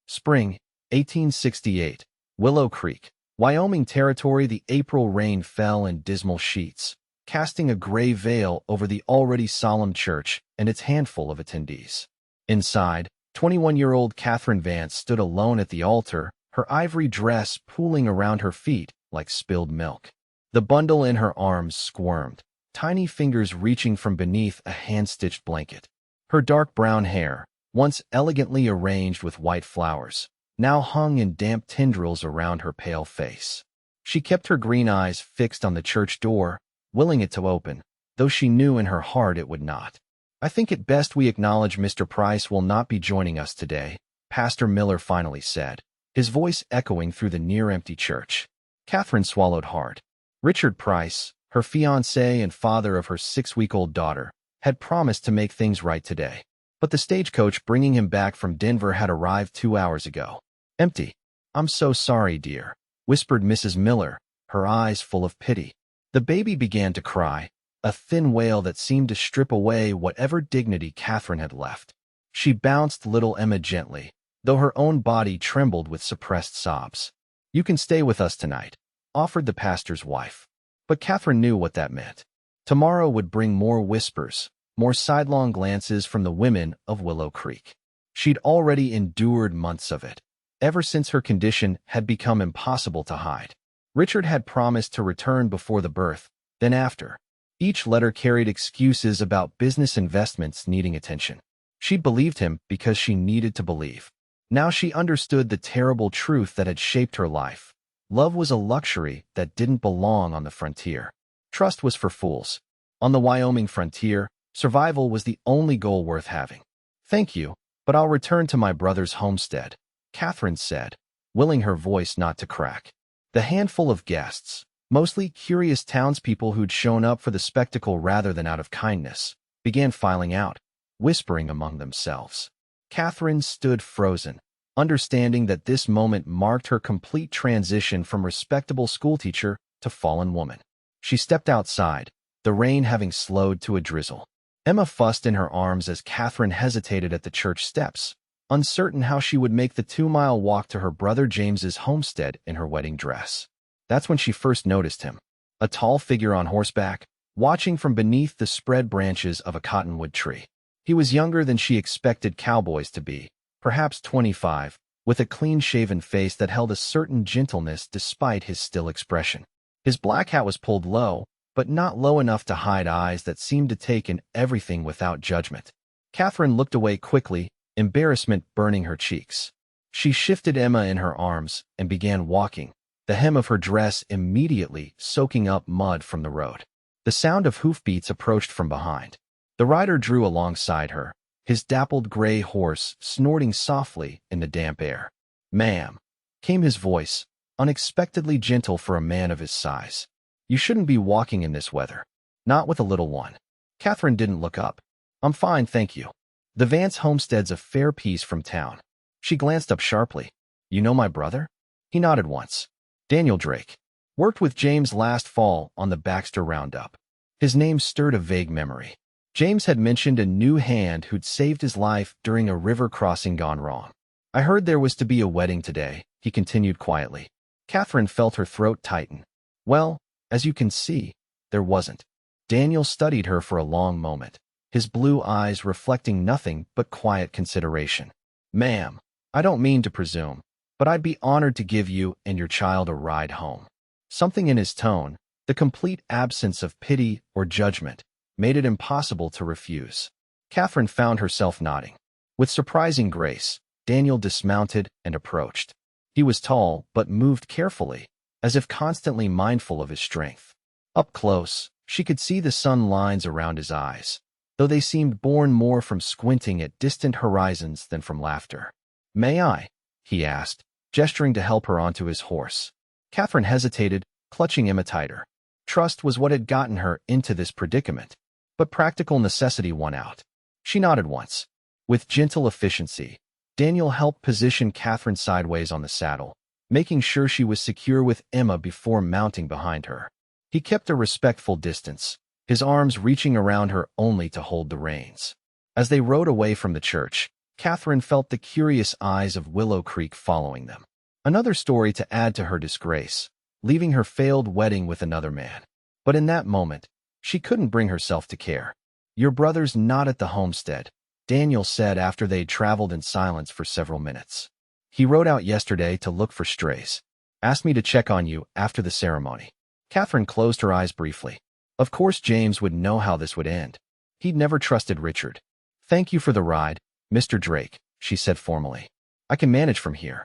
Spring, 1868. Willow Creek, Wyoming Territory. The April rain fell in dismal sheets, casting a gray veil over the already solemn church and its handful of attendees. Inside, 21-year-old Katherine Vance stood alone at the altar, her ivory dress pooling around her feet like spilled milk. The bundle in her arms squirmed, tiny fingers reaching from beneath a hand-stitched blanket. Her dark brown hair, once elegantly arranged with white flowers, now hung in damp tendrils around her pale face. She kept her green eyes fixed on the church door, willing it to open, though she knew in her heart it would not. "I think it best we acknowledge Mr. Price will not be joining us today," Pastor Miller finally said, his voice echoing through the near-empty church. Katherine swallowed hard. Richard Price, her fiancé and father of her 6-week-old daughter, had promised to make things right today. But the stagecoach bringing him back from Denver had arrived 2 hours ago. "Empty. I'm so sorry, dear," whispered Mrs. Miller, her eyes full of pity. The baby began to cry, a thin wail that seemed to strip away whatever dignity Katherine had left. She bounced little Emma gently, though her own body trembled with suppressed sobs. "You can stay with us tonight," offered the pastor's wife. But Katherine knew what that meant. Tomorrow would bring more whispers, more sidelong glances from the women of Willow Creek. She'd already endured months of it, ever since her condition had become impossible to hide. Richard had promised to return before the birth, then after. Each letter carried excuses about business investments needing attention. She believed him because she needed to believe. Now she understood the terrible truth that had shaped her life. Love was a luxury that didn't belong on the frontier. Trust was for fools. On the Wyoming frontier, survival was the only goal worth having. "Thank you, but I'll return to my brother's homestead," Katherine said, willing her voice not to crack. The handful of guests, mostly curious townspeople who'd shown up for the spectacle rather than out of kindness, began filing out, whispering among themselves. Katherine stood frozen, understanding that this moment marked her complete transition from respectable schoolteacher to fallen woman. She stepped outside, the rain having slowed to a drizzle. Emma fussed in her arms as Katherine hesitated at the church steps, uncertain how she would make the 2-mile walk to her brother James's homestead in her wedding dress. That's when she first noticed him, a tall figure on horseback, watching from beneath the spread branches of a cottonwood tree. He was younger than she expected cowboys to be, perhaps 25, with a clean-shaven face that held a certain gentleness despite his still expression. His black hat was pulled low, but not low enough to hide eyes that seemed to take in everything without judgment. Katherine looked away quickly, embarrassment burning her cheeks. She shifted Emma in her arms and began walking, the hem of her dress immediately soaking up mud from the road. The sound of hoofbeats approached from behind. The rider drew alongside her, his dappled gray horse snorting softly in the damp air. "Ma'am," came his voice, unexpectedly gentle for a man of his size. "You shouldn't be walking in this weather. Not with a little one." Katherine didn't look up. "I'm fine, thank you. The Vance homestead's a fair piece from town." She glanced up sharply. "You know my brother?" He nodded once. "Daniel Drake. Worked with James last fall on the Baxter Roundup." His name stirred a vague memory. James had mentioned a new hand who'd saved his life during a river crossing gone wrong. "I heard there was to be a wedding today," he continued quietly. Katherine felt her throat tighten. "Well, as you can see, there wasn't." Daniel studied her for a long moment, his blue eyes reflecting nothing but quiet consideration. "Ma'am, I don't mean to presume, but I'd be honored to give you and your child a ride home." Something in his tone, the complete absence of pity or judgment, made it impossible to refuse. Katherine found herself nodding. With surprising grace, Daniel dismounted and approached. He was tall, but moved carefully, as if constantly mindful of his strength. Up close, she could see the sun lines around his eyes, though they seemed born more from squinting at distant horizons than from laughter. "May I?" he asked, gesturing to help her onto his horse. Katherine hesitated, clutching Emma tighter. Trust was what had gotten her into this predicament, but practical necessity won out. She nodded once. With gentle efficiency, Daniel helped position Katherine sideways on the saddle, making sure she was secure with Emma before mounting behind her. He kept a respectful distance, his arms reaching around her only to hold the reins. As they rode away from the church, Katherine felt the curious eyes of Willow Creek following them. Another story to add to her disgrace, leaving her failed wedding with another man. But in that moment, she couldn't bring herself to care. "Your brother's not at the homestead," Daniel said after they'd traveled in silence for several minutes. "He rode out yesterday to look for strays. Asked me to check on you after the ceremony." Katherine closed her eyes briefly. Of course James would know how this would end. He'd never trusted Richard. "Thank you for the ride, Mr. Drake," she said formally. "I can manage from here."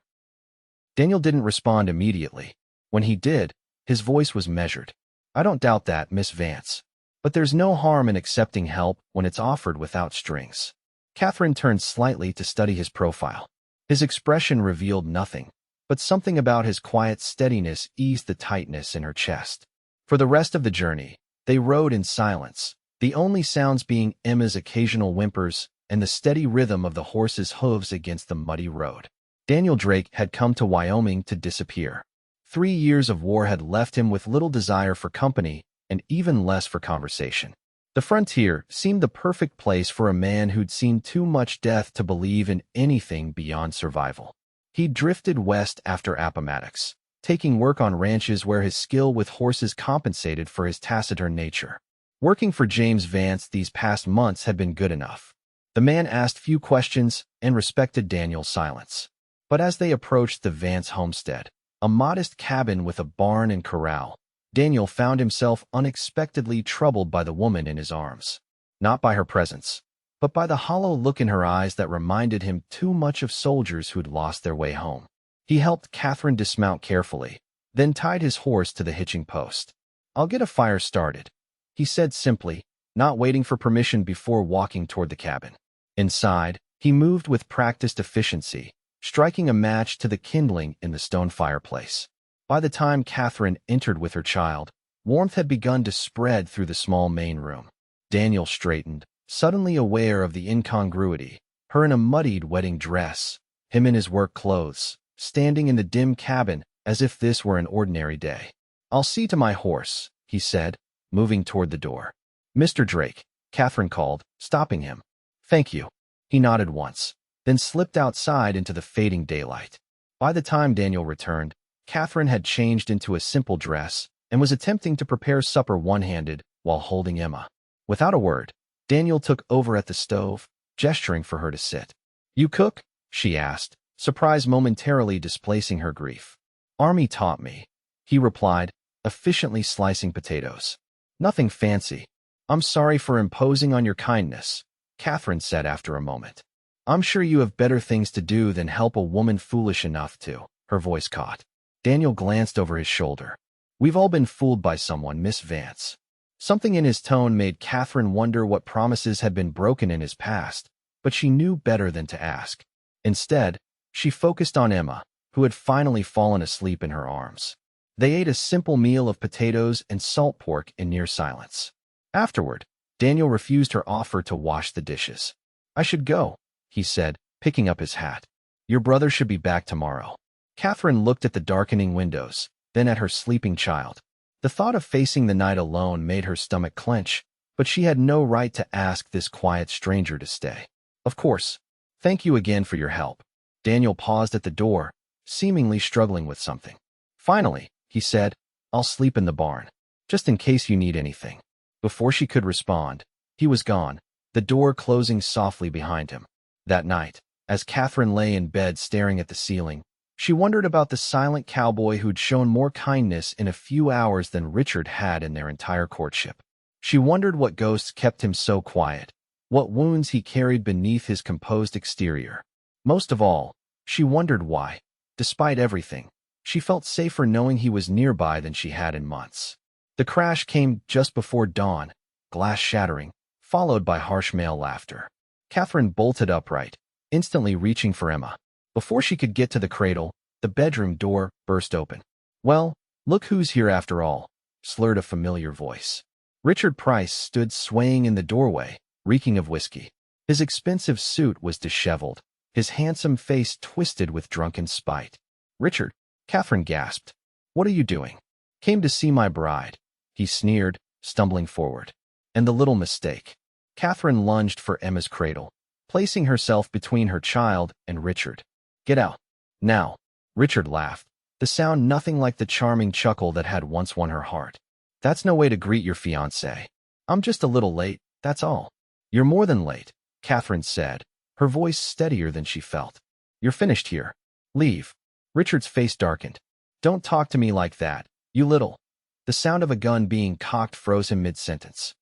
Daniel didn't respond immediately. When he did, his voice was measured. "I don't doubt that, Miss Vance. But there's no harm in accepting help when it's offered without strings." Katherine turned slightly to study his profile. His expression revealed nothing, but something about his quiet steadiness eased the tightness in her chest. For the rest of the journey, they rode in silence, the only sounds being Emma's occasional whimpers and the steady rhythm of the horse's hooves against the muddy road. Daniel Drake had come to Wyoming to disappear. 3 years of war had left him with little desire for company and even less for conversation. The frontier seemed the perfect place for a man who'd seen too much death to believe in anything beyond survival. He drifted west after Appomattox, taking work on ranches where his skill with horses compensated for his taciturn nature. Working for James Vance these past months had been good enough. The man asked few questions and respected Daniel's silence. But as they approached the Vance homestead, a modest cabin with a barn and corral, Daniel found himself unexpectedly troubled by the woman in his arms. Not by her presence, but by the hollow look in her eyes that reminded him too much of soldiers who'd lost their way home. He helped Katherine dismount carefully, then tied his horse to the hitching post. "I'll get a fire started," he said simply, not waiting for permission before walking toward the cabin. Inside, he moved with practiced efficiency, striking a match to the kindling in the stone fireplace. By the time Katherine entered with her child, warmth had begun to spread through the small main room. Daniel straightened, suddenly aware of the incongruity, her in a muddied wedding dress, him in his work clothes, standing in the dim cabin as if this were an ordinary day. "I'll see to my horse," he said, moving toward the door. "Mr. Drake," Katherine called, stopping him. "Thank you." He nodded once, then slipped outside into the fading daylight. By the time Daniel returned, Katherine had changed into a simple dress and was attempting to prepare supper one-handed while holding Emma. Without a word, Daniel took over at the stove, gesturing for her to sit. "You cook?" she asked, surprise momentarily displacing her grief. "Army taught me," he replied, efficiently slicing potatoes. "Nothing fancy. I'm sorry for imposing on your kindness," Katherine said after a moment. "I'm sure you have better things to do than help a woman foolish enough to," her voice caught. Daniel glanced over his shoulder. "We've all been fooled by someone, Miss Vance." Something in his tone made Katherine wonder what promises had been broken in his past, but she knew better than to ask. Instead, she focused on Emma, who had finally fallen asleep in her arms. They ate a simple meal of potatoes and salt pork in near silence. Afterward, Daniel refused her offer to wash the dishes. "I should go," he said, picking up his hat. "Your brother should be back tomorrow." Katherine looked at the darkening windows, then at her sleeping child. The thought of facing the night alone made her stomach clench, but she had no right to ask this quiet stranger to stay. "Of course. Thank you again for your help." Daniel paused at the door, seemingly struggling with something. Finally, he said, "I'll sleep in the barn, just in case you need anything." Before she could respond, he was gone, the door closing softly behind him. That night, as Katherine lay in bed staring at the ceiling, she wondered about the silent cowboy who'd shown more kindness in a few hours than Richard had in their entire courtship. She wondered what ghosts kept him so quiet, what wounds he carried beneath his composed exterior. Most of all, she wondered why, despite everything, she felt safer knowing he was nearby than she had in months. The crash came just before dawn, glass shattering, followed by harsh male laughter. Katherine bolted upright, instantly reaching for Emma. Before she could get to the cradle, the bedroom door burst open. "Well, look who's here after all," slurred a familiar voice. Richard Price stood swaying in the doorway, reeking of whiskey. His expensive suit was disheveled, his handsome face twisted with drunken spite. "Richard," Katherine gasped. "What are you doing?" "Came to see my bride," he sneered, stumbling forward. "And the little mistake." Katherine lunged for Emma's cradle. placing herself between her child and Richard. "Get out. Now." Richard laughed, the sound nothing like the charming chuckle that had once won her heart. "That's no way to greet your fiancé. I'm just a little late, that's all." "You're more than late," Katherine said, her voice steadier than she felt. "You're finished here. Leave." Richard's face darkened. "Don't talk to me like that, you little—" The sound of a gun being cocked froze him mid-sentence.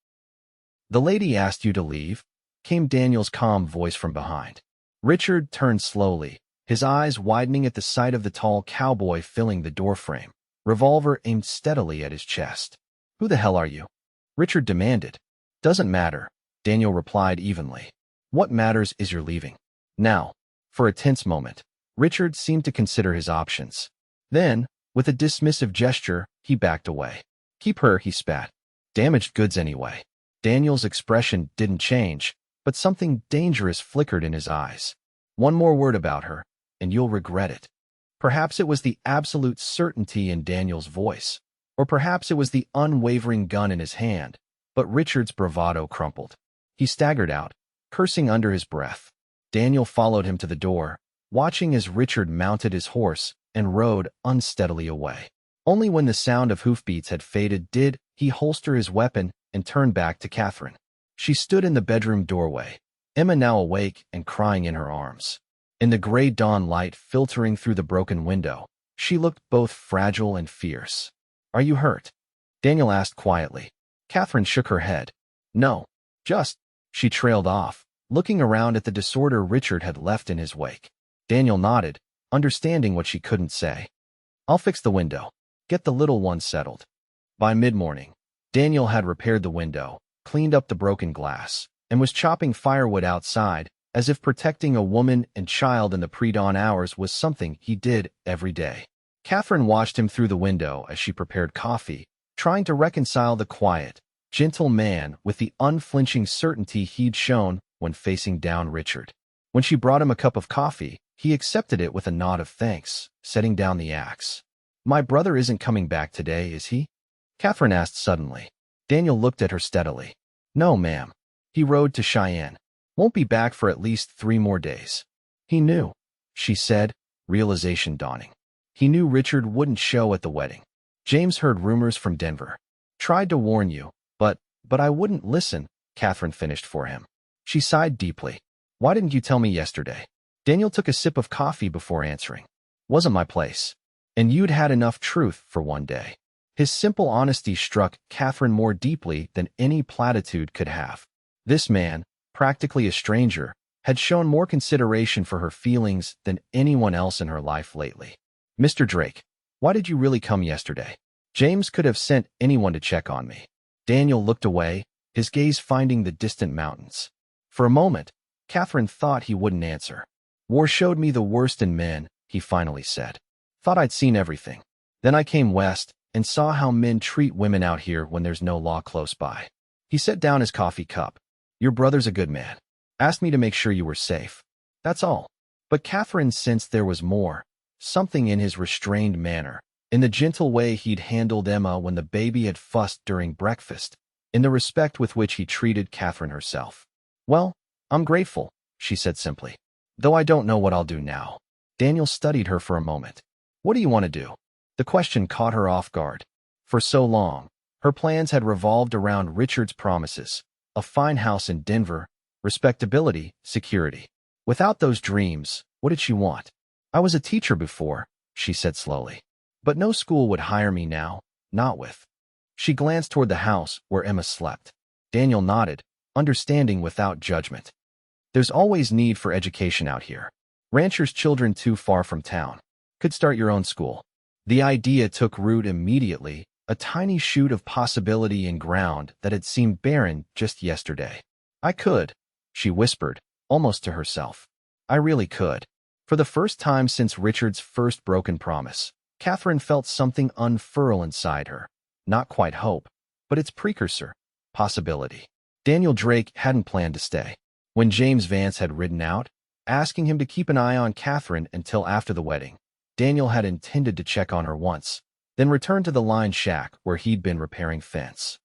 "The lady asked you to leave," came Daniel's calm voice from behind. Richard turned slowly, his eyes widening at the sight of the tall cowboy filling the doorframe, revolver aimed steadily at his chest. "Who the hell are you?" Richard demanded. "Doesn't matter," Daniel replied evenly. "What matters is you're leaving. Now." For a tense moment, Richard seemed to consider his options. Then, with a dismissive gesture, he backed away. "Keep her," he spat. "Damaged goods anyway." Daniel's expression didn't change, but something dangerous flickered in his eyes. "One more word about her, and you'll regret it." Perhaps it was the absolute certainty in Daniel's voice, or perhaps it was the unwavering gun in his hand, but Richard's bravado crumpled. He staggered out, cursing under his breath. Daniel followed him to the door, watching as Richard mounted his horse and rode unsteadily away. Only when the sound of hoofbeats had faded did he holster his weapon and turn back to Katherine. She stood in the bedroom doorway, Emma now awake and crying in her arms. In the gray dawn light filtering through the broken window, she looked both fragile and fierce. "Are you hurt?" Daniel asked quietly. Katherine shook her head. "No, just—" She trailed off, looking around at the disorder Richard had left in his wake. Daniel nodded, understanding what she couldn't say. "I'll fix the window. Get the little one settled." By mid-morning, Daniel had repaired the window, cleaned up the broken glass, and was chopping firewood outside, as if protecting a woman and child in the pre-dawn hours was something he did every day. Katherine watched him through the window as she prepared coffee, trying to reconcile the quiet, gentle man with the unflinching certainty he'd shown when facing down Richard. When she brought him a cup of coffee, he accepted it with a nod of thanks, setting down the axe. "My brother isn't coming back today, is he?" Katherine asked suddenly. Daniel looked at her steadily. "No, ma'am. He rode to Cheyenne. Won't be back for at least 3 more days." "He knew," she said, realization dawning. "He knew Richard wouldn't show at the wedding. James heard rumors from Denver. Tried to warn you, but I wouldn't listen," Katherine finished for him. She sighed deeply. "Why didn't you tell me yesterday?" Daniel took a sip of coffee before answering. "Wasn't my place. And you'd had enough truth for one day." His simple honesty struck Katherine more deeply than any platitude could have. This man, practically a stranger, had shown more consideration for her feelings than anyone else in her life lately. "Mr. Drake, why did you really come yesterday? James could have sent anyone to check on me." Daniel looked away, his gaze finding the distant mountains. For a moment, Katherine thought he wouldn't answer. "War showed me the worst in men," he finally said. "Thought I'd seen everything. Then I came west and saw how men treat women out here when there's no law close by." He set down his coffee cup. "Your brother's a good man. Asked me to make sure you were safe. That's all." But Katherine sensed there was more, something in his restrained manner, in the gentle way he'd handled Emma when the baby had fussed during breakfast, in the respect with which he treated Katherine herself. "Well, I'm grateful," she said simply. "Though I don't know what I'll do now." Daniel studied her for a moment. "What do you want to do?" The question caught her off guard. For so long, her plans had revolved around Richard's promises, a fine house in Denver, respectability, security. Without those dreams, what did she want? "I was a teacher before," she said slowly. "But no school would hire me now, not with—" She glanced toward the house where Emma slept. Daniel nodded, understanding without judgment. "There's always need for education out here. Ranchers' children too far from town. Could start your own school." The idea took root immediately, a tiny shoot of possibility in ground that had seemed barren just yesterday. "I could," she whispered, almost to herself. "I really could." For the first time since Richard's first broken promise, Katherine felt something unfurl inside her. Not quite hope, but its precursor, possibility. Daniel Drake hadn't planned to stay. When James Vance had ridden out, asking him to keep an eye on Katherine until after the wedding, Daniel had intended to check on her once, then return to the line shack where he'd been repairing fence.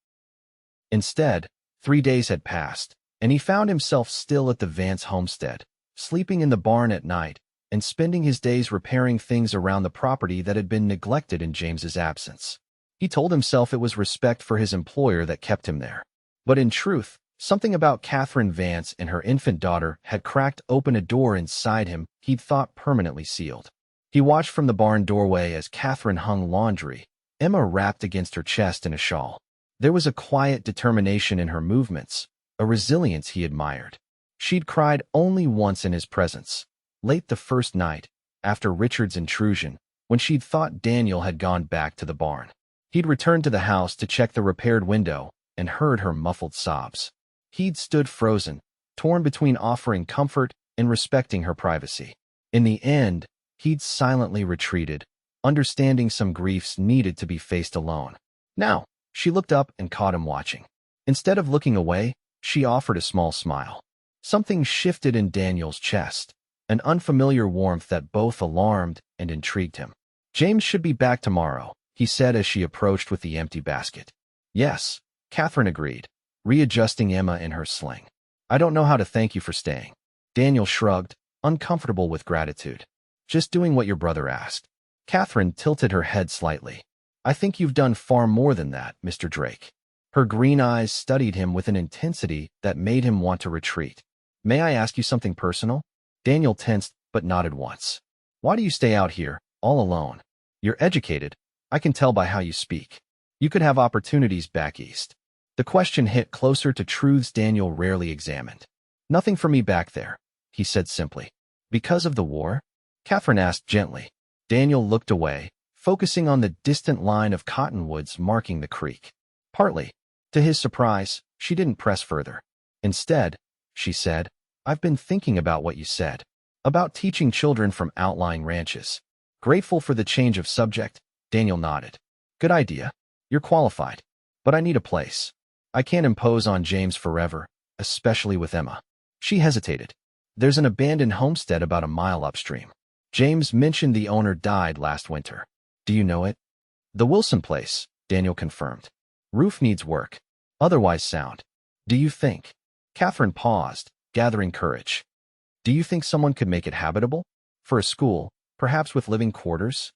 Instead, 3 days had passed, and he found himself still at the Vance homestead, sleeping in the barn at night, and spending his days repairing things around the property that had been neglected in James's absence. He told himself it was respect for his employer that kept him there. But in truth, something about Katherine Vance and her infant daughter had cracked open a door inside him he'd thought permanently sealed. He watched from the barn doorway as Katherine hung laundry, Emma wrapped against her chest in a shawl. There was a quiet determination in her movements, a resilience he admired. She'd cried only once in his presence, late the first night, after Richard's intrusion, when she'd thought Daniel had gone back to the barn. He'd returned to the house to check the repaired window and heard her muffled sobs. He'd stood frozen, torn between offering comfort and respecting her privacy. In the end, he'd silently retreated, understanding some griefs needed to be faced alone. Now, she looked up and caught him watching. Instead of looking away, she offered a small smile. Something shifted in Daniel's chest, an unfamiliar warmth that both alarmed and intrigued him. "James should be back tomorrow," he said as she approached with the empty basket. "Yes," Katherine agreed, readjusting Emma in her sling. "I don't know how to thank you for staying." Daniel shrugged, uncomfortable with gratitude. "Just doing what your brother asked." Katherine tilted her head slightly. "I think you've done far more than that, Mr. Drake." Her green eyes studied him with an intensity that made him want to retreat. "May I ask you something personal?" Daniel tensed but nodded once. "Why do you stay out here, all alone? You're educated. I can tell by how you speak. You could have opportunities back east." The question hit closer to truths Daniel rarely examined. "Nothing for me back there," he said simply. "Because of the war?" Katherine asked gently. Daniel looked away, focusing on the distant line of cottonwoods marking the creek. "Partly." To his surprise, she didn't press further. "Instead," she said, "I've been thinking about what you said. About teaching children from outlying ranches." Grateful for the change of subject, Daniel nodded. "Good idea. You're qualified. But I need a place. I can't impose on James forever, especially with Emma." She hesitated. "There's an abandoned homestead about a mile upstream. James mentioned the owner died last winter. Do you know it?" "The Wilson place," Daniel confirmed. "Roof needs work. Otherwise sound. Do you think?" Katherine paused, gathering courage. "Do you think someone could make it habitable? For a school, perhaps with living quarters?"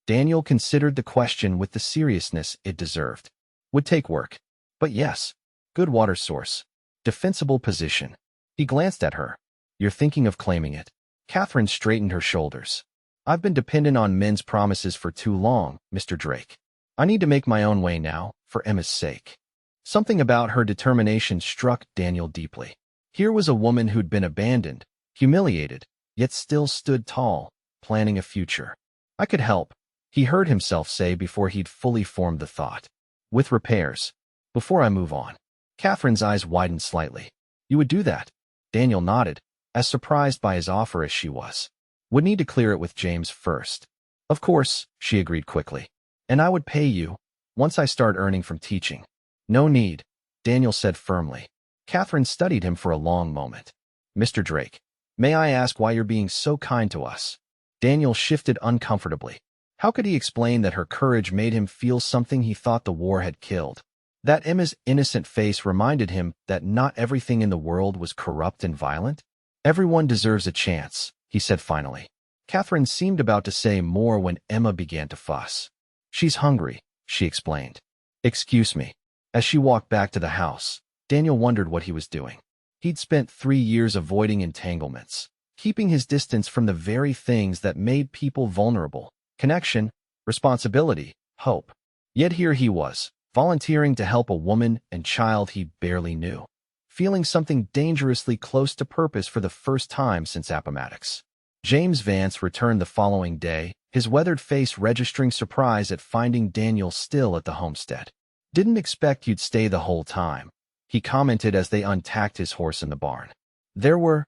Daniel considered the question with the seriousness it deserved. "Would take work. But yes, good water source. Defensible position." He glanced at her. "You're thinking of claiming it?" Katherine straightened her shoulders. "I've been dependent on men's promises for too long, Mr. Drake. I need to make my own way now, for Emma's sake." Something about her determination struck Daniel deeply. Here was a woman who'd been abandoned, humiliated, yet still stood tall, planning a future. "I could help," he heard himself say before he'd fully formed the thought. "With repairs. Before I move on." Katherine's eyes widened slightly. "You would do that?" Daniel nodded, as surprised by his offer as she was. "Would need to clear it with James first." "Of course," she agreed quickly. "And I would pay you, once I start earning from teaching." "No need," Daniel said firmly. Katherine studied him for a long moment. "Mr. Drake, may I ask why you're being so kind to us?" Daniel shifted uncomfortably. How could he explain that her courage made him feel something he thought the war had killed? That Emma's innocent face reminded him that not everything in the world was corrupt and violent? "Everyone deserves a chance," he said finally. Katherine seemed about to say more when Emma began to fuss. "She's hungry," she explained. "Excuse me." As she walked back to the house, Daniel wondered what he was doing. He'd spent 3 years avoiding entanglements, keeping his distance from the very things that made people vulnerable: connection, responsibility, hope. Yet here he was, volunteering to help a woman and child he barely knew, feeling something dangerously close to purpose for the first time since Appomattox. James Vance returned the following day, his weathered face registering surprise at finding Daniel still at the homestead. "Didn't expect you'd stay the whole time," he commented as they untacked his horse in the barn. "There were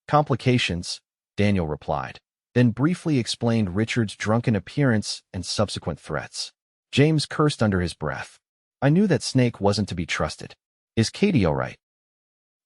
complications," Daniel replied, then briefly explained Richard's drunken appearance and subsequent threats. James cursed under his breath. "I knew that snake wasn't to be trusted. Is Katie all right?"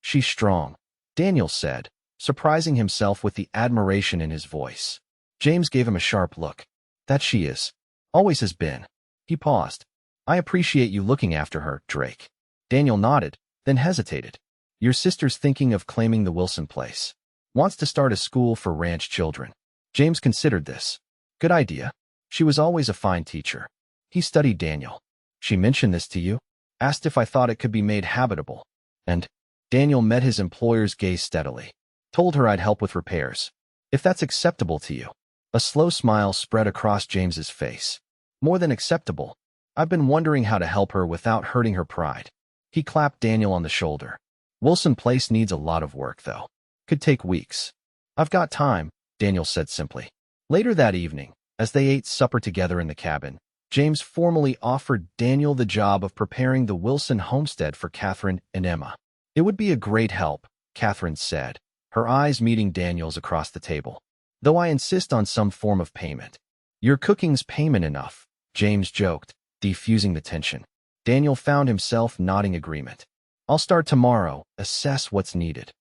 "She's strong," Daniel said, surprising himself with the admiration in his voice. James gave him a sharp look. "That she is. Always has been." He paused. "I appreciate you looking after her, Drake." Daniel nodded, then hesitated. Your sister's thinking of claiming the Wilson place. Wants to start a school for ranch children. James considered this. Good idea. She was always a fine teacher. He studied Daniel. She mentioned this to you? Asked if I thought it could be made habitable. And Daniel met his employer's gaze steadily. Told her I'd help with repairs. If that's acceptable to you. A slow smile spread across James's face. More than acceptable. I've been wondering how to help her without hurting her pride. He clapped Daniel on the shoulder. Wilson Place needs a lot of work, though. Could take weeks. I've got time, Daniel said simply. Later that evening, as they ate supper together in the cabin, James formally offered Daniel the job of preparing the Wilson homestead for Katherine and Emma. It would be a great help, Katherine said, her eyes meeting Daniel's across the table. Though I insist on some form of payment. Your cooking's payment enough, James joked, defusing the tension. Daniel found himself nodding agreement. I'll start tomorrow, assess what's needed.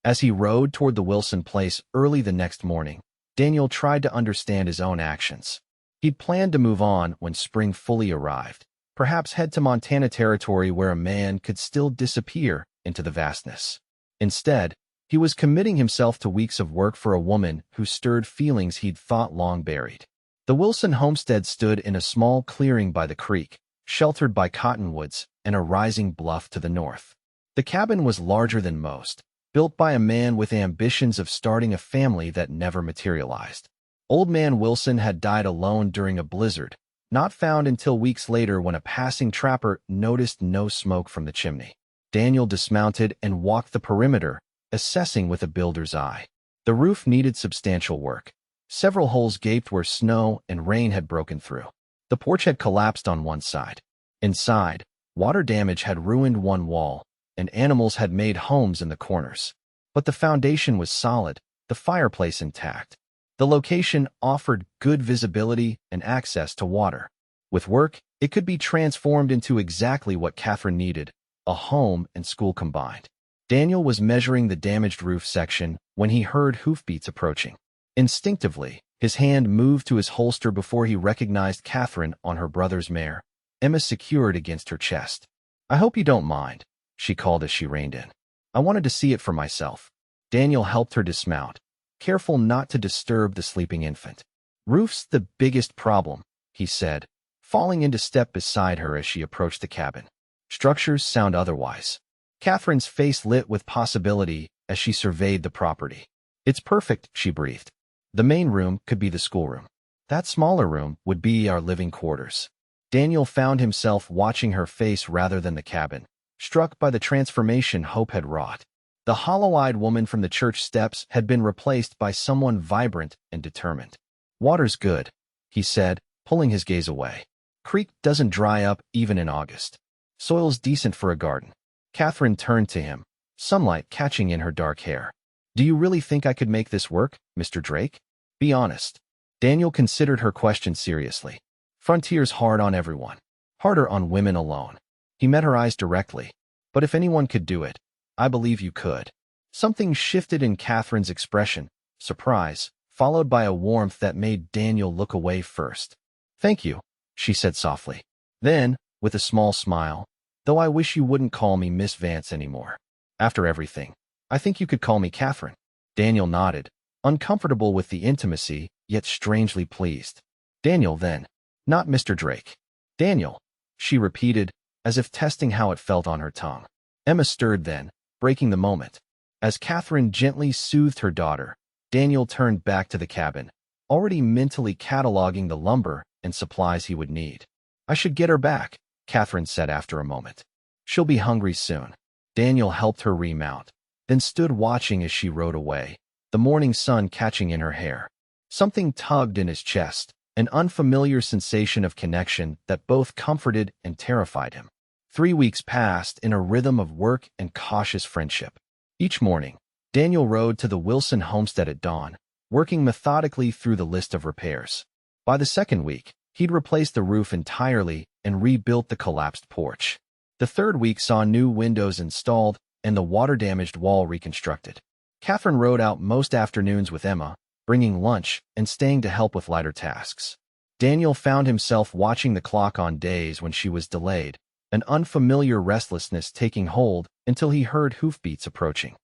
As he rode toward the Wilson place early the next morning, Daniel tried to understand his own actions. He'd planned to move on when spring fully arrived, perhaps head to Montana Territory where a man could still disappear into the vastness. Instead, he was committing himself to weeks of work for a woman who stirred feelings he'd thought long buried. The Wilson homestead stood in a small clearing by the creek, sheltered by cottonwoods and a rising bluff to the north. The cabin was larger than most, built by a man with ambitions of starting a family that never materialized. Old Man Wilson had died alone during a blizzard, not found until weeks later when a passing trapper noticed no smoke from the chimney. Daniel dismounted and walked the perimeter, assessing with a builder's eye. The roof needed substantial work. Several holes gaped where snow and rain had broken through. The porch had collapsed on one side. Inside, water damage had ruined one wall, and animals had made homes in the corners. But the foundation was solid, the fireplace intact. The location offered good visibility and access to water. With work, it could be transformed into exactly what Katherine needed, a home and school combined. Daniel was measuring the damaged roof section when he heard hoofbeats approaching. Instinctively, his hand moved to his holster before he recognized Katherine on her brother's mare, Emma secured against her chest. I hope you don't mind, she called as she reined in. I wanted to see it for myself. Daniel helped her dismount, careful not to disturb the sleeping infant. Roof's the biggest problem, he said, falling into step beside her as she approached the cabin. Structures sound otherwise. Katherine's face lit with possibility as she surveyed the property. It's perfect, she breathed. The main room could be the schoolroom. That smaller room would be our living quarters. Daniel found himself watching her face rather than the cabin, struck by the transformation hope had wrought. The hollow-eyed woman from the church steps had been replaced by someone vibrant and determined. Water's good, he said, pulling his gaze away. Creek doesn't dry up even in August. Soil's decent for a garden. Katherine turned to him, sunlight catching in her dark hair. Do you really think I could make this work, Mr. Drake? Be honest. Daniel considered her question seriously. Frontier's hard on everyone. Harder on women alone. He met her eyes directly. But if anyone could do it, I believe you could. Something shifted in Katherine's expression, surprise, followed by a warmth that made Daniel look away first. Thank you, she said softly. Then, with a small smile, though I wish you wouldn't call me Miss Vance anymore. After everything, I think you could call me Katherine. Daniel nodded, uncomfortable with the intimacy, yet strangely pleased. Daniel then, not Mr. Drake. Daniel, she repeated, as if testing how it felt on her tongue. Emma stirred then, breaking the moment. As Katherine gently soothed her daughter, Daniel turned back to the cabin, already mentally cataloging the lumber and supplies he would need. I should get her back, Katherine said after a moment. She'll be hungry soon. Daniel helped her remount, then stood watching as she rode away, the morning sun catching in her hair. Something tugged in his chest, an unfamiliar sensation of connection that both comforted and terrified him. 3 weeks passed in a rhythm of work and cautious friendship. Each morning, Daniel rode to the Wilson homestead at dawn, working methodically through the list of repairs. By the second week, he'd replaced the roof entirely and rebuilt the collapsed porch. The third week saw new windows installed and the water-damaged wall reconstructed. Katherine rode out most afternoons with Emma, bringing lunch and staying to help with lighter tasks. Daniel found himself watching the clock on days when she was delayed, an unfamiliar restlessness taking hold until he heard hoofbeats approaching.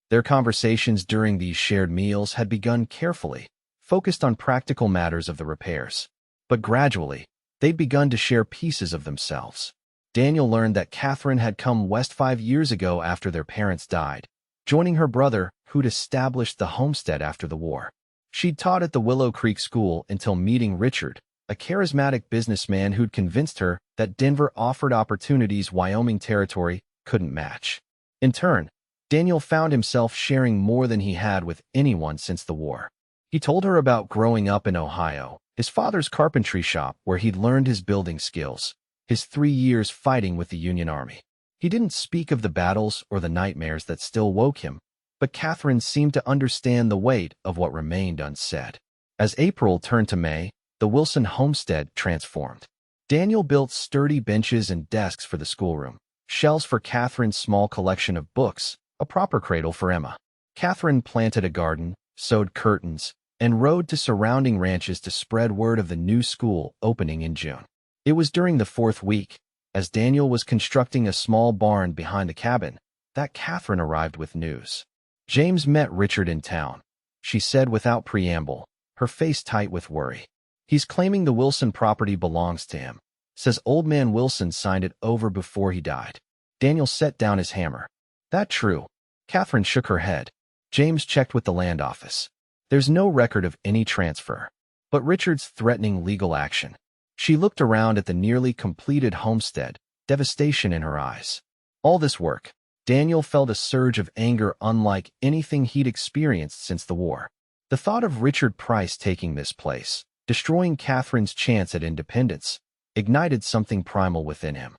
Their conversations during these shared meals had begun carefully, focused on practical matters of the repairs. But gradually, they'd begun to share pieces of themselves. Daniel learned that Katherine had come west 5 years ago after their parents died, joining her brother, who'd established the homestead after the war. She'd taught at the Willow Creek School until meeting Richard, a charismatic businessman who'd convinced her that Denver offered opportunities Wyoming Territory couldn't match. In turn, Daniel found himself sharing more than he had with anyone since the war. He told her about growing up in Ohio, his father's carpentry shop where he'd learned his building skills, his 3 years fighting with the Union Army. He didn't speak of the battles or the nightmares that still woke him, but Katherine seemed to understand the weight of what remained unsaid. As April turned to May, the Wilson homestead transformed. Daniel built sturdy benches and desks for the schoolroom, shelves for Katherine's small collection of books, a proper cradle for Emma. Katherine planted a garden, sewed curtains, and rode to surrounding ranches to spread word of the new school opening in June. It was during the 4th week, as Daniel was constructing a small barn behind the cabin, that Katherine arrived with news. James met Richard in town, she said without preamble, her face tight with worry. He's claiming the Wilson property belongs to him. Says old man Wilson signed it over before he died. Daniel set down his hammer. That true? Katherine shook her head. James checked with the land office. There's no record of any transfer. But Richard's threatening legal action. She looked around at the nearly completed homestead, devastation in her eyes. All this work. Daniel felt a surge of anger unlike anything he'd experienced since the war. The thought of Richard Price taking this place, destroying Katherine's chance at independence, ignited something primal within him.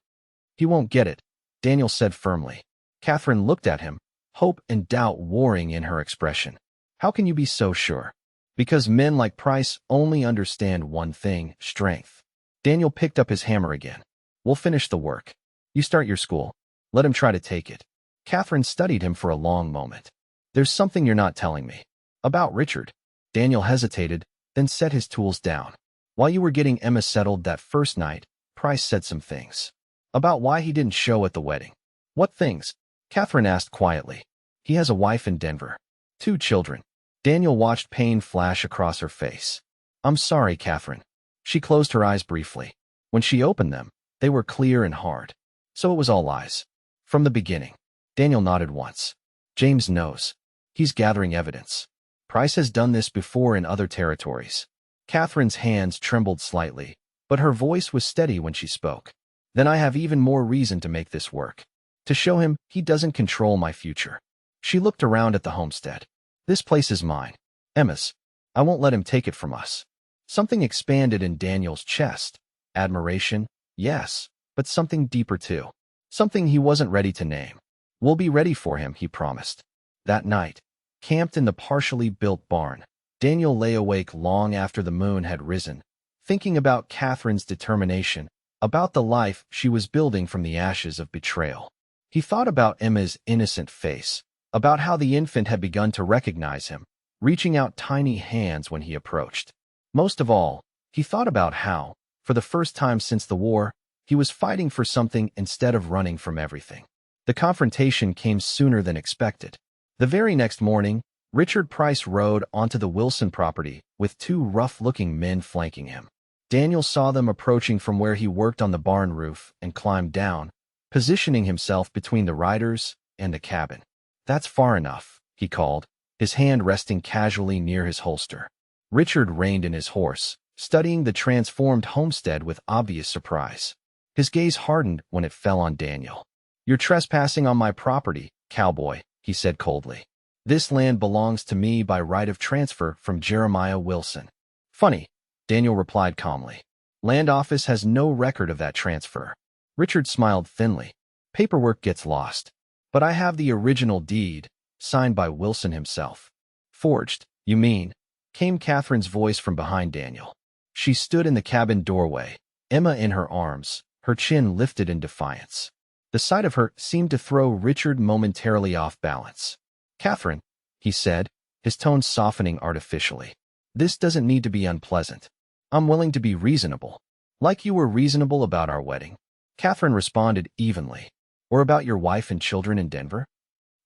He won't get it, Daniel said firmly. Katherine looked at him, hope and doubt warring in her expression. How can you be so sure? Because men like Price only understand one thing, strength. Daniel picked up his hammer again. We'll finish the work. You start your school. Let him try to take it. Katherine studied him for a long moment. There's something you're not telling me. About Richard. Daniel hesitated, then set his tools down. While you were getting Emma settled that first night, Price said some things. About why he didn't show at the wedding. What things? Katherine asked quietly. He has a wife in Denver. 2 children. Daniel watched pain flash across her face. I'm sorry, Katherine. She closed her eyes briefly. When she opened them, they were clear and hard. So it was all lies. From the beginning. Daniel nodded once. James knows. He's gathering evidence. Price has done this before in other territories. Katherine's hands trembled slightly, but her voice was steady when she spoke. Then I have even more reason to make this work. To show him he doesn't control my future. She looked around at the homestead. This place is mine. Emma's. I won't let him take it from us. Something expanded in Daniel's chest. Admiration, yes, but something deeper too. Something he wasn't ready to name. We'll be ready for him, he promised. That night, camped in the partially built barn, Daniel lay awake long after the moon had risen, thinking about Katherine's determination, about the life she was building from the ashes of betrayal. He thought about Emma's innocent face, about how the infant had begun to recognize him, reaching out tiny hands when he approached. Most of all, he thought about how, for the first time since the war, he was fighting for something instead of running from everything. The confrontation came sooner than expected. The very next morning, Richard Price rode onto the Wilson property with 2 rough-looking men flanking him. Daniel saw them approaching from where he worked on the barn roof and climbed down, positioning himself between the riders and the cabin. That's far enough, he called, his hand resting casually near his holster. Richard reined in his horse, studying the transformed homestead with obvious surprise. His gaze hardened when it fell on Daniel. You're trespassing on my property, cowboy, he said coldly. This land belongs to me by right of transfer from Jeremiah Wilson. Funny, Daniel replied calmly. Land office has no record of that transfer. Richard smiled thinly. Paperwork gets lost. But I have the original deed, signed by Wilson himself. Forged, you mean? Came Katherine's voice from behind Daniel. She stood in the cabin doorway, Emma in her arms, her chin lifted in defiance. The sight of her seemed to throw Richard momentarily off balance. Katherine, he said, his tone softening artificially. This doesn't need to be unpleasant. I'm willing to be reasonable. Like you were reasonable about our wedding. Katherine responded evenly. Or about your wife and children in Denver?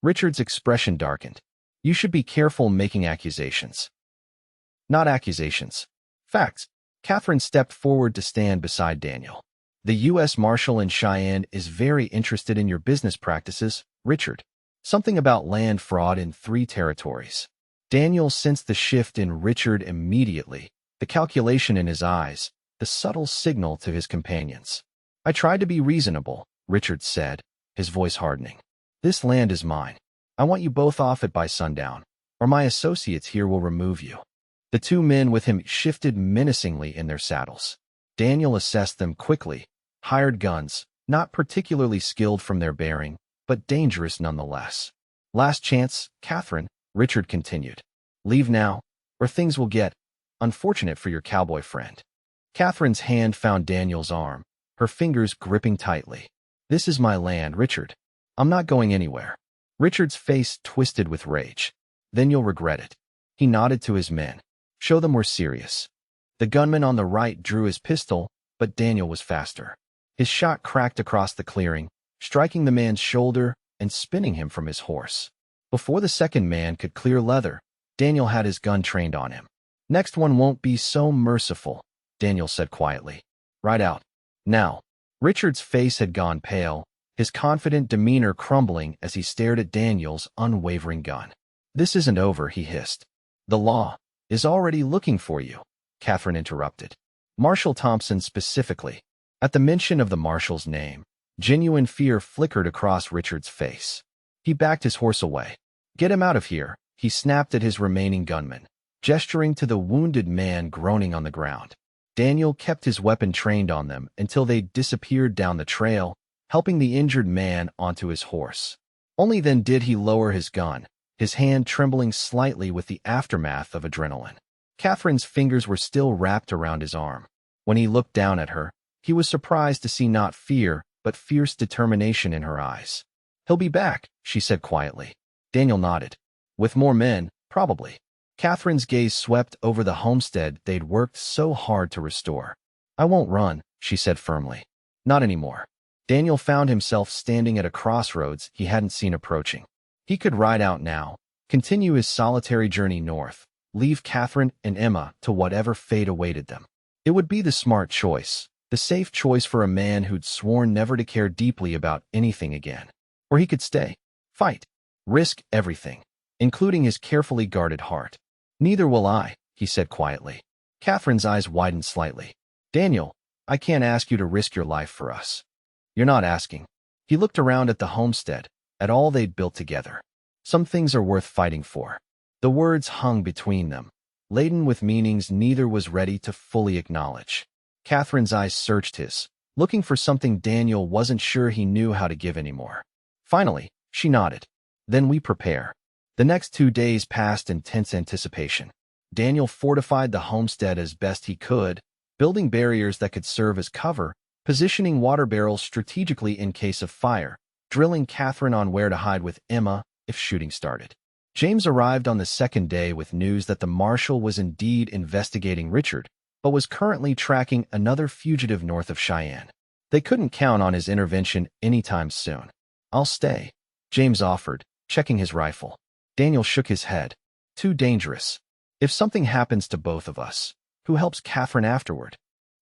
Richard's expression darkened. You should be careful making accusations. Not accusations. Facts. Katherine stepped forward to stand beside Daniel. The U.S. Marshal in Cheyenne is very interested in your business practices, Richard. Something about land fraud in 3 territories. Daniel sensed the shift in Richard immediately, the calculation in his eyes, the subtle signal to his companions. I tried to be reasonable, Richard said, his voice hardening. This land is mine. I want you both off it by sundown, or my associates here will remove you. The 2 men with him shifted menacingly in their saddles. Daniel assessed them quickly. Hired guns, not particularly skilled from their bearing, but dangerous nonetheless. Last chance, Katherine, Richard continued. Leave now, or things will get unfortunate for your cowboy friend. Katherine's hand found Daniel's arm, her fingers gripping tightly. This is my land, Richard. I'm not going anywhere. Richard's face twisted with rage. Then you'll regret it. He nodded to his men. Show them we're serious. The gunman on the right drew his pistol, but Daniel was faster. His shot cracked across the clearing, striking the man's shoulder and spinning him from his horse. Before the second man could clear leather, Daniel had his gun trained on him. Next one won't be so merciful, Daniel said quietly. Right out. Now. Richard's face had gone pale, his confident demeanor crumbling as he stared at Daniel's unwavering gun. This isn't over, he hissed. The law is already looking for you, Katherine interrupted. Marshal Thompson specifically. At the mention of the marshal's name, genuine fear flickered across Richard's face. He backed his horse away. Get him out of here, he snapped at his remaining gunman, gesturing to the wounded man groaning on the ground. Daniel kept his weapon trained on them until they disappeared down the trail, helping the injured man onto his horse. Only then did he lower his gun, his hand trembling slightly with the aftermath of adrenaline. Katherine's fingers were still wrapped around his arm. When he looked down at her, he was surprised to see not fear, but fierce determination in her eyes. He'll be back, she said quietly. Daniel nodded. With more men, probably. Katherine's gaze swept over the homestead they'd worked so hard to restore. I won't run, she said firmly. Not anymore. Daniel found himself standing at a crossroads he hadn't seen approaching. He could ride out now, continue his solitary journey north, leave Katherine and Emma to whatever fate awaited them. It would be the smart choice, the safe choice for a man who'd sworn never to care deeply about anything again. Or he could stay, fight, risk everything, including his carefully guarded heart. Neither will I, he said quietly. Katherine's eyes widened slightly. Daniel, I can't ask you to risk your life for us. You're not asking. He looked around at the homestead, at all they'd built together. Some things are worth fighting for. The words hung between them, laden with meanings neither was ready to fully acknowledge. Katherine's eyes searched his, looking for something Daniel wasn't sure he knew how to give anymore. Finally, she nodded. Then we prepare. The next 2 days passed in tense anticipation. Daniel fortified the homestead as best he could, building barriers that could serve as cover, positioning water barrels strategically in case of fire, drilling Katherine on where to hide with Emma if shooting started. James arrived on the second day with news that the marshal was indeed investigating Richard, but was currently tracking another fugitive north of Cheyenne. They couldn't count on his intervention anytime soon. I'll stay, James offered, checking his rifle. Daniel shook his head. Too dangerous. If something happens to both of us, who helps Katherine afterward?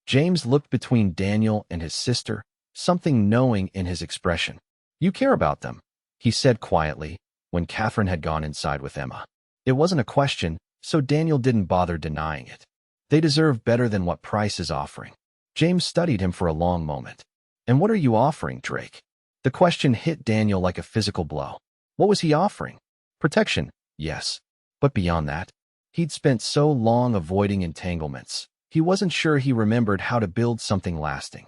James looked between Daniel and his sister, something knowing in his expression. You care about them, he said quietly, when Katherine had gone inside with Emma. It wasn't a question, so Daniel didn't bother denying it. They deserve better than what Price is offering. James studied him for a long moment. And what are you offering, Drake? The question hit Daniel like a physical blow. What was he offering? Protection, yes. But beyond that, he'd spent so long avoiding entanglements, he wasn't sure he remembered how to build something lasting.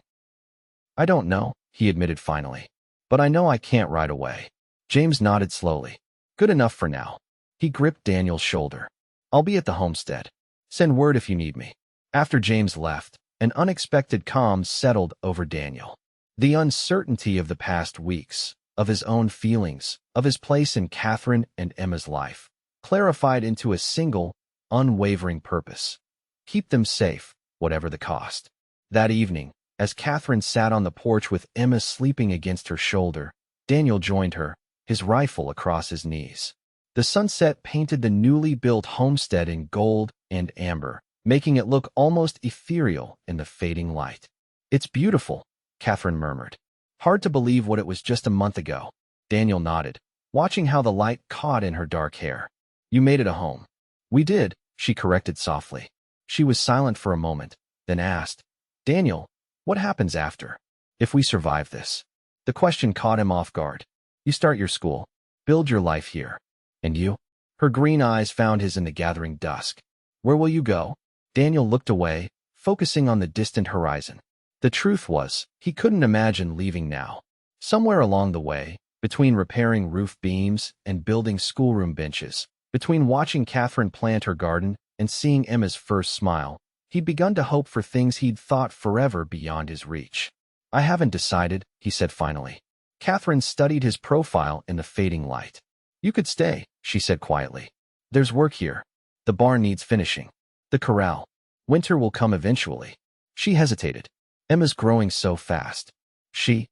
I don't know, he admitted finally. But I know I can't right away. James nodded slowly. Good enough for now. He gripped Daniel's shoulder. I'll be at the homestead. Send word if you need me. After James left, an unexpected calm settled over Daniel. The uncertainty of the past weeks, of his own feelings, of his place in Katherine and Emma's life, clarified into a single, unwavering purpose. Keep them safe, whatever the cost. That evening, As Katherine sat on the porch with Emma sleeping against her shoulder, Daniel joined her, his rifle across his knees. The sunset painted the newly built homestead in gold and amber, making it look almost ethereal in the fading light. "It's beautiful," Katherine murmured. "Hard to believe what it was just a month ago." Daniel nodded, watching how the light caught in her dark hair. "You made it a home." "We did," she corrected softly. She was silent for a moment, then asked, "Daniel, what happens after? If we survive this?" The question caught him off guard. "You start your school, build your life here. And you?" Her green eyes found his in the gathering dusk. "Where will you go?" Daniel looked away, focusing on the distant horizon. The truth was, he couldn't imagine leaving now. Somewhere along the way, between repairing roof beams and building schoolroom benches, between watching Katherine plant her garden and seeing Emma's first smile, he'd begun to hope for things he'd thought forever beyond his reach. "I haven't decided," he said finally. Katherine studied his profile in the fading light. "You could stay," she said quietly. "There's work here. The barn needs finishing. The corral. Winter will come eventually." She hesitated. Emma's growing so fast. She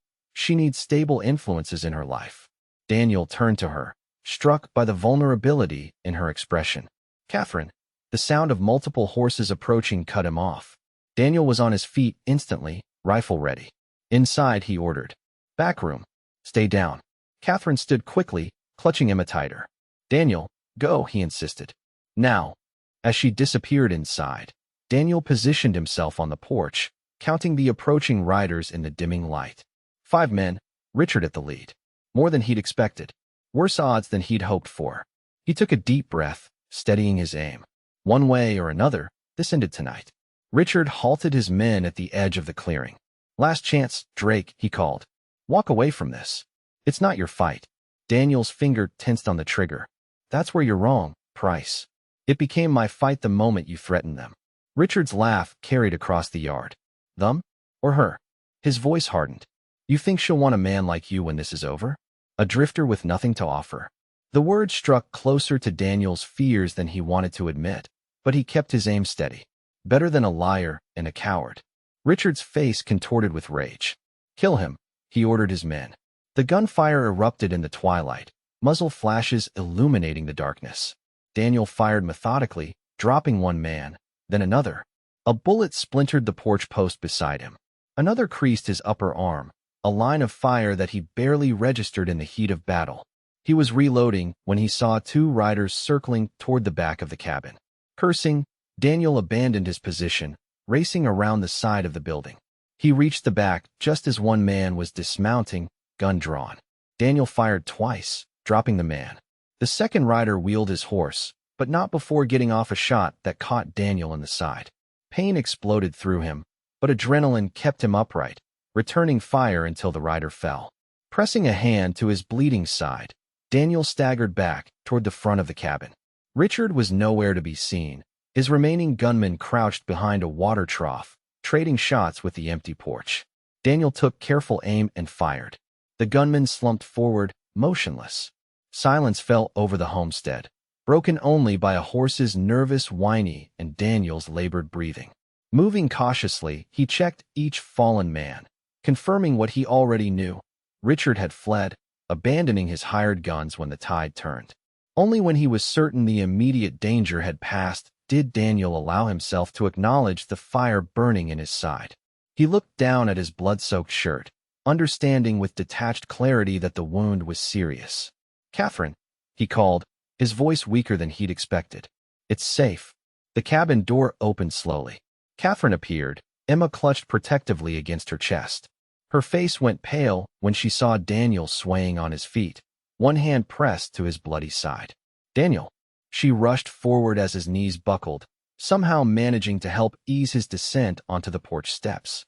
needs stable influences in her life. Daniel turned to her, struck by the vulnerability in her expression. "Katherine." The sound of multiple horses approaching cut him off. Daniel was on his feet instantly, rifle ready. "Inside," he ordered. "Back room. Stay down." Katherine stood quickly, clutching Emma tighter. "Daniel, go," he insisted. "Now." As she disappeared inside, Daniel positioned himself on the porch, counting the approaching riders in the dimming light. 5 men, Richard at the lead. More than he'd expected. Worse odds than he'd hoped for. He took a deep breath, steadying his aim. One way or another, this ended tonight. Richard halted his men at the edge of the clearing. "Last chance, Drake," he called. "Walk away from this. It's not your fight." Daniel's finger tensed on the trigger. "That's where you're wrong, Price. It became my fight the moment you threatened them." Richard's laugh carried across the yard. "Them? Or her?" His voice hardened. "You think she'll want a man like you when this is over? A drifter with nothing to offer?" The word struck closer to Daniel's fears than he wanted to admit, but he kept his aim steady. Better than a liar and a coward. Richard's face contorted with rage. "Kill him," he ordered his men. The gunfire erupted in the twilight, muzzle flashes illuminating the darkness. Daniel fired methodically, dropping one man, then another. A bullet splintered the porch post beside him. Another creased his upper arm, a line of fire that he barely registered in the heat of battle. He was reloading when he saw 2 riders circling toward the back of the cabin. Cursing, Daniel abandoned his position, racing around the side of the building. He reached the back just as one man was dismounting, gun drawn. Daniel fired twice, dropping the man. The second rider wheeled his horse, but not before getting off a shot that caught Daniel in the side. Pain exploded through him, but adrenaline kept him upright, returning fire until the rider fell. Pressing a hand to his bleeding side, Daniel staggered back toward the front of the cabin. Richard was nowhere to be seen. His remaining gunmen crouched behind a water trough, trading shots with the empty porch. Daniel took careful aim and fired. The gunmen slumped forward, motionless. Silence fell over the homestead, broken only by a horse's nervous whining and Daniel's labored breathing. Moving cautiously, he checked each fallen man, confirming what he already knew. Richard had fled, abandoning his hired guns when the tide turned. Only when he was certain the immediate danger had passed did Daniel allow himself to acknowledge the fire burning in his side. He looked down at his blood-soaked shirt, understanding with detached clarity that the wound was serious. "Katherine," he called, his voice weaker than he'd expected. "It's safe." The cabin door opened slowly. Katherine appeared, Emma clutched protectively against her chest. Her face went pale when she saw Daniel swaying on his feet, one hand pressed to his bloody side. "Daniel." She rushed forward as his knees buckled, somehow managing to help ease his descent onto the porch steps.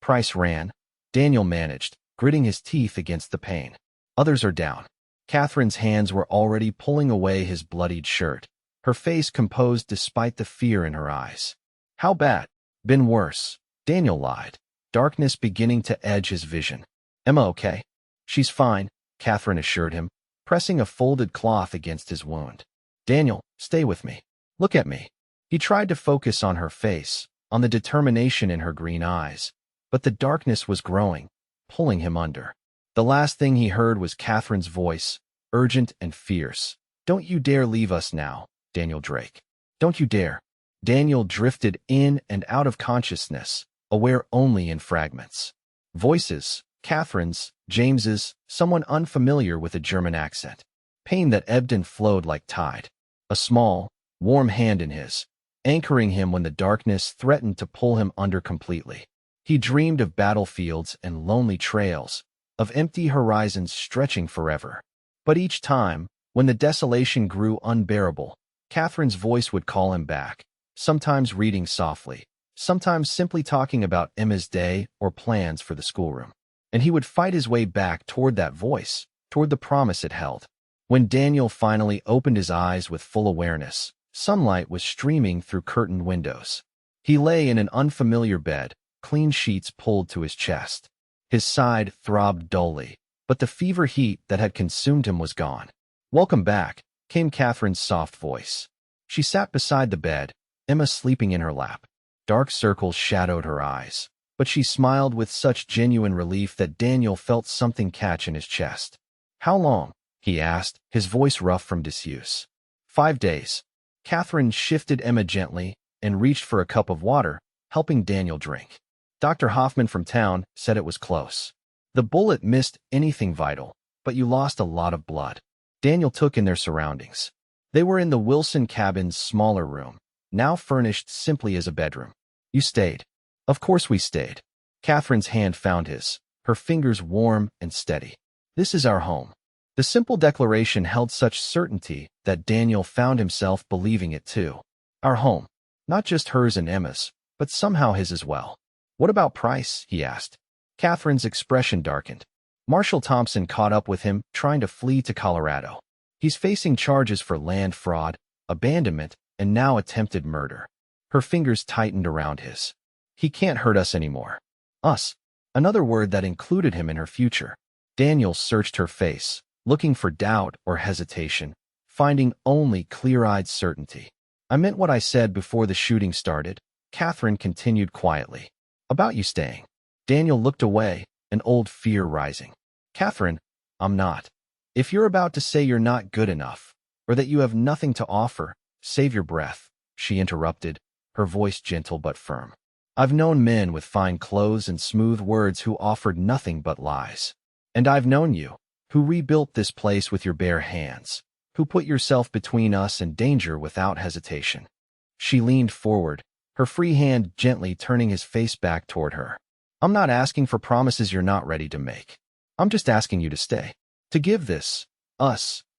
Price ran. Daniel managed, gritting his teeth against the pain. "Others are down." Katherine's hands were already pulling away his bloodied shirt, her face composed despite the fear in her eyes. "How bad?" "Been worse," Daniel lied, darkness beginning to edge his vision. "Emma okay?" "She's fine," Katherine assured him, pressing a folded cloth against his wound. "Daniel, stay with me. Look at me." He tried to focus on her face, on the determination in her green eyes, but the darkness was growing, pulling him under. The last thing he heard was Catherine's voice, urgent and fierce. "Don't you dare leave us now, Daniel Drake. Don't you dare." Daniel drifted in and out of consciousness, aware only in fragments. Voices, Catherine's, James's, someone unfamiliar with a German accent. Pain that ebbed and flowed like tide. A small, warm hand in his, anchoring him when the darkness threatened to pull him under completely. He dreamed of battlefields and lonely trails, of empty horizons stretching forever. But each time, when the desolation grew unbearable, Catherine's voice would call him back, sometimes reading softly, sometimes simply talking about Emma's day or plans for the schoolroom. And he would fight his way back toward that voice, toward the promise it held. When Daniel finally opened his eyes with full awareness, sunlight was streaming through curtained windows. He lay in an unfamiliar bed, clean sheets pulled to his chest. His side throbbed dully, but the fever heat that had consumed him was gone. "Welcome back," came Catherine's soft voice. She sat beside the bed, Emma sleeping in her lap. Dark circles shadowed her eyes, but she smiled with such genuine relief that Daniel felt something catch in his chest. "How long?" he asked, his voice rough from disuse. 5 days. Katherine shifted Emma gently and reached for a cup of water, helping Daniel drink. "Dr. Hoffman from town said it was close. The bullet missed anything vital, but you lost a lot of blood." Daniel took in their surroundings. They were in the Wilson cabin's smaller room, now furnished simply as a bedroom. "You stayed." "Of course we stayed." Catherine's hand found his, her fingers warm and steady. "This is our home." The simple declaration held such certainty that Daniel found himself believing it too. Our home. Not just hers and Emma's, but somehow his as well. "What about price?" he asked. Catherine's expression darkened. "Marshall Thompson caught up with him trying to flee to Colorado. He's facing charges for land fraud, abandonment, and now attempted murder." Her fingers tightened around his. "He can't hurt us anymore." Us. Another word that included him in her future. Daniel searched her face, looking for doubt or hesitation, finding only clear-eyed certainty. "I meant what I said before the shooting started," Katherine continued quietly. "About you staying." Daniel looked away, an old fear rising. "Katherine, I'm not. If you're about to say you're not good enough, or that you have nothing to offer, save your breath," she interrupted, her voice gentle but firm. "I've known men with fine clothes and smooth words who offered nothing but lies. And I've known you, who rebuilt this place with your bare hands, who put yourself between us and danger without hesitation." She leaned forward, her free hand gently turning his face back toward her. "I'm not asking for promises you're not ready to make. I'm just asking you to stay. To give us,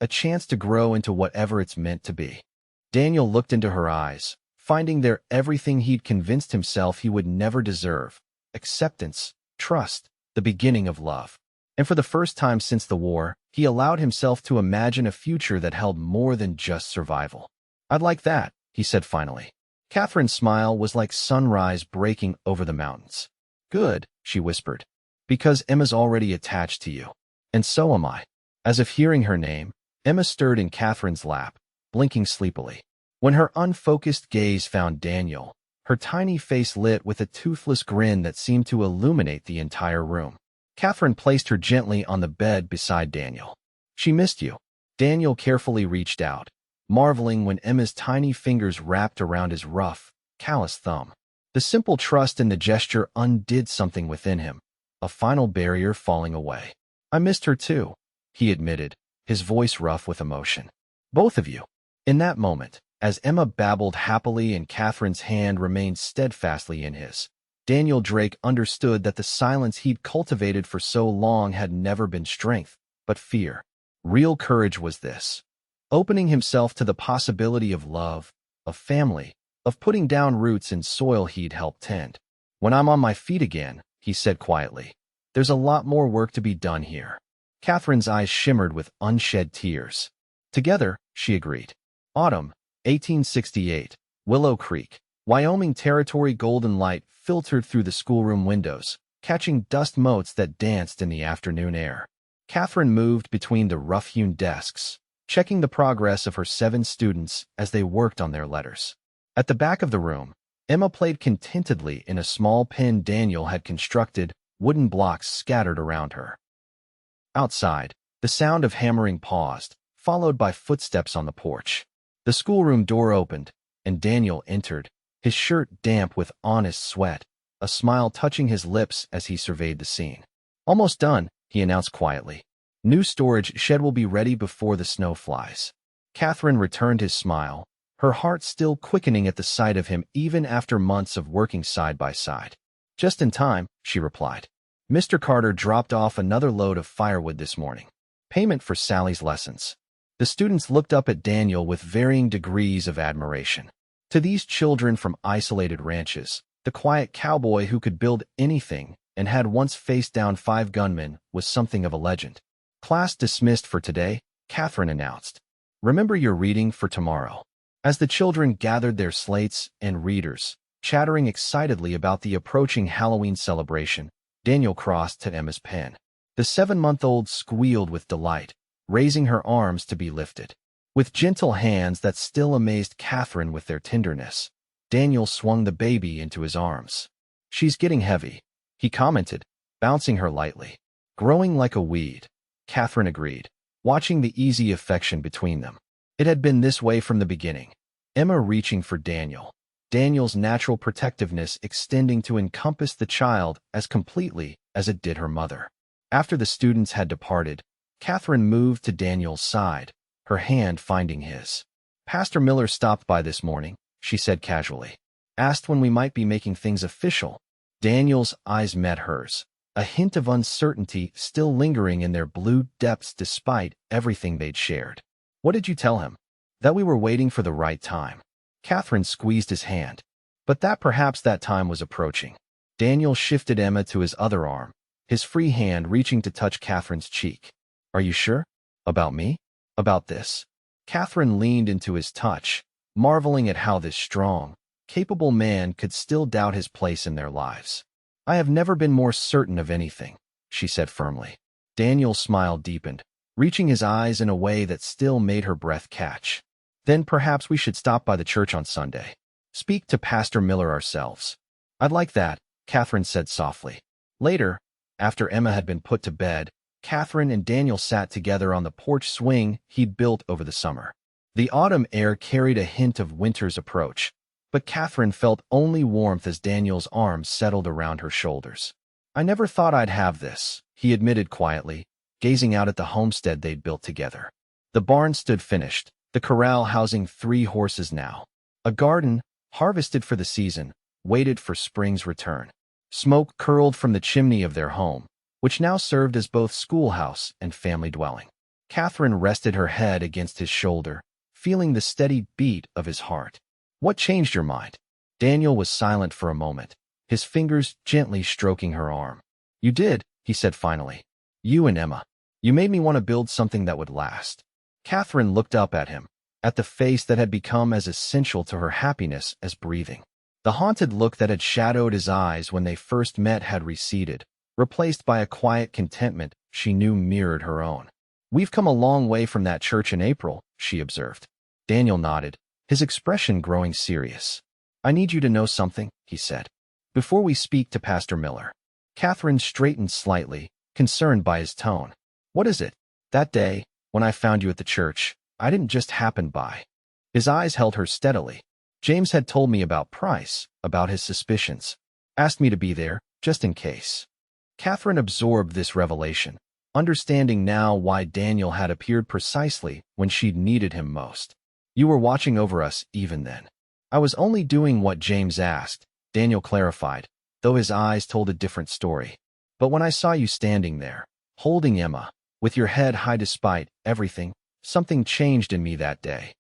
a chance to grow into whatever it's meant to be." Daniel looked into her eyes, finding there everything he'd convinced himself he would never deserve: acceptance, trust, the beginning of love. And for the first time since the war, he allowed himself to imagine a future that held more than just survival. "I'd like that," he said finally. Catherine's smile was like sunrise breaking over the mountains. "Good," she whispered, "because Emma's already attached to you. And so am I." As if hearing her name, Emma stirred in Catherine's lap, blinking sleepily. When her unfocused gaze found Daniel, her tiny face lit with a toothless grin that seemed to illuminate the entire room. Katherine placed her gently on the bed beside Daniel. "She missed you." Daniel carefully reached out, marveling when Emma's tiny fingers wrapped around his rough, callous thumb. The simple trust in the gesture undid something within him, a final barrier falling away. "I missed her too," he admitted, his voice rough with emotion. "Both of you." In that moment, as Emma babbled happily and Catherine's hand remained steadfastly in his, Daniel Drake understood that the silence he'd cultivated for so long had never been strength, but fear. Real courage was this. Opening himself to the possibility of love, of family, of putting down roots in soil he'd helped tend. "When I'm on my feet again," he said quietly, "there's a lot more work to be done here." Catherine's eyes shimmered with unshed tears. "Together," she agreed. Autumn, 1868, Willow Creek, Wyoming Territory. Golden light filtered through the schoolroom windows, catching dust motes that danced in the afternoon air. Katherine moved between the rough-hewn desks, checking the progress of her 7 students as they worked on their letters. At the back of the room, Emma played contentedly in a small pen Daniel had constructed, wooden blocks scattered around her. Outside, the sound of hammering paused, followed by footsteps on the porch. The schoolroom door opened, and Daniel entered, his shirt damp with honest sweat, a smile touching his lips as he surveyed the scene. "Almost done," he announced quietly. "New storage shed will be ready before the snow flies." Katherine returned his smile, her heart still quickening at the sight of him even after months of working side by side. "Just in time," she replied. "Mr. Carter dropped off another load of firewood this morning. Payment for Sally's lessons." The students looked up at Daniel with varying degrees of admiration. To these children from isolated ranches, the quiet cowboy who could build anything and had once faced down 5 gunmen was something of a legend. "Class dismissed for today," Katherine announced. "Remember your reading for tomorrow." As the children gathered their slates and readers, chattering excitedly about the approaching Halloween celebration, Daniel crossed to Emma's pen. The 7-month-old squealed with delight, raising her arms to be lifted. With gentle hands that still amazed Katherine with their tenderness, Daniel swung the baby into his arms. "She's getting heavy," he commented, bouncing her lightly. "Growing like a weed," Katherine agreed, watching the easy affection between them. It had been this way from the beginning, Emma reaching for Daniel, Daniel's natural protectiveness extending to encompass the child as completely as it did her mother. After the students had departed, Katherine moved to Daniel's side, her hand finding his. "Pastor Miller stopped by this morning," she said casually. "Asked when we might be making things official." Daniel's eyes met hers, a hint of uncertainty still lingering in their blue depths despite everything they'd shared. "What did you tell him?" "That we were waiting for the right time." Katherine squeezed his hand, but that perhaps that time was approaching. Daniel shifted Emma to his other arm, his free hand reaching to touch Katherine's cheek. "Are you sure? About me? About this?" Katherine leaned into his touch, marveling at how this strong, capable man could still doubt his place in their lives. "I have never been more certain of anything," she said firmly. Daniel's smile deepened, reaching his eyes in a way that still made her breath catch. "Then perhaps we should stop by the church on Sunday. Speak to Pastor Miller ourselves." "I'd like that," Katherine said softly. Later, after Emma had been put to bed, Katherine and Daniel sat together on the porch swing he'd built over the summer. The autumn air carried a hint of winter's approach, but Katherine felt only warmth as Daniel's arms settled around her shoulders. "I never thought I'd have this," he admitted quietly, gazing out at the homestead they'd built together. The barn stood finished, the corral housing 3 horses now. A garden, harvested for the season, waited for spring's return. Smoke curled from the chimney of their home, which now served as both schoolhouse and family dwelling. Katherine rested her head against his shoulder, feeling the steady beat of his heart. "What changed your mind?" Daniel was silent for a moment, his fingers gently stroking her arm. "You did," he said finally. "You and Emma. You made me want to build something that would last." Katherine looked up at him, at the face that had become as essential to her happiness as breathing. The haunted look that had shadowed his eyes when they first met had receded, replaced by a quiet contentment she knew mirrored her own. "We've come a long way from that church in April," she observed. Daniel nodded, his expression growing serious. "I need you to know something," he said, "before we speak to Pastor Miller." Katherine straightened slightly, concerned by his tone. "What is it?" "That day, when I found you at the church, I didn't just happen by." His eyes held her steadily. "James had told me about Price, about his suspicions. Asked me to be there, just in case." Katherine absorbed this revelation, understanding now why Daniel had appeared precisely when she'd needed him most. "You were watching over us even then." "I was only doing what James asked," Daniel clarified, though his eyes told a different story. "But when I saw you standing there, holding Emma, with your head high despite everything, something changed in me that day."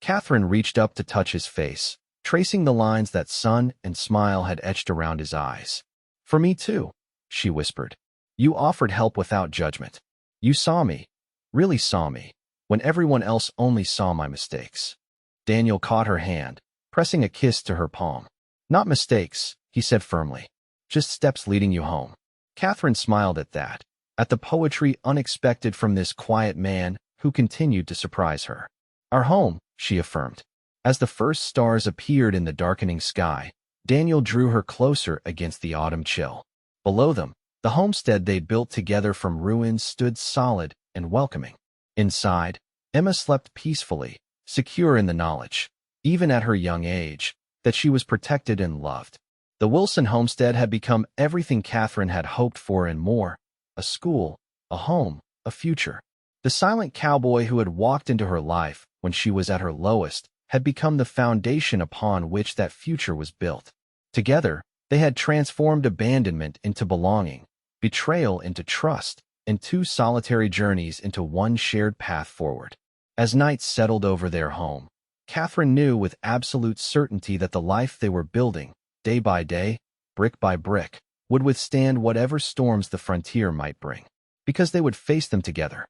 Katherine reached up to touch his face, tracing the lines that sun and smile had etched around his eyes. "For me too," she whispered. "You offered help without judgment. You saw me, really saw me, when everyone else only saw my mistakes." Daniel caught her hand, pressing a kiss to her palm. "Not mistakes," he said firmly. "Just steps leading you home." Katherine smiled at that, at the poetry unexpected from this quiet man who continued to surprise her. "Our home," she affirmed. As the first stars appeared in the darkening sky, Daniel drew her closer against the autumn chill. Below them, the homestead they'd built together from ruins stood solid and welcoming. Inside, Emma slept peacefully, secure in the knowledge, even at her young age, that she was protected and loved. The Wilson homestead had become everything Katherine had hoped for and more: a school, a home, a future. The silent cowboy who had walked into her life when she was at her lowest had become the foundation upon which that future was built. Together, they had transformed abandonment into belonging, betrayal into trust, and two solitary journeys into one shared path forward. As night settled over their home, Katherine knew with absolute certainty that the life they were building, day by day, brick by brick, would withstand whatever storms the frontier might bring, because they would face them together.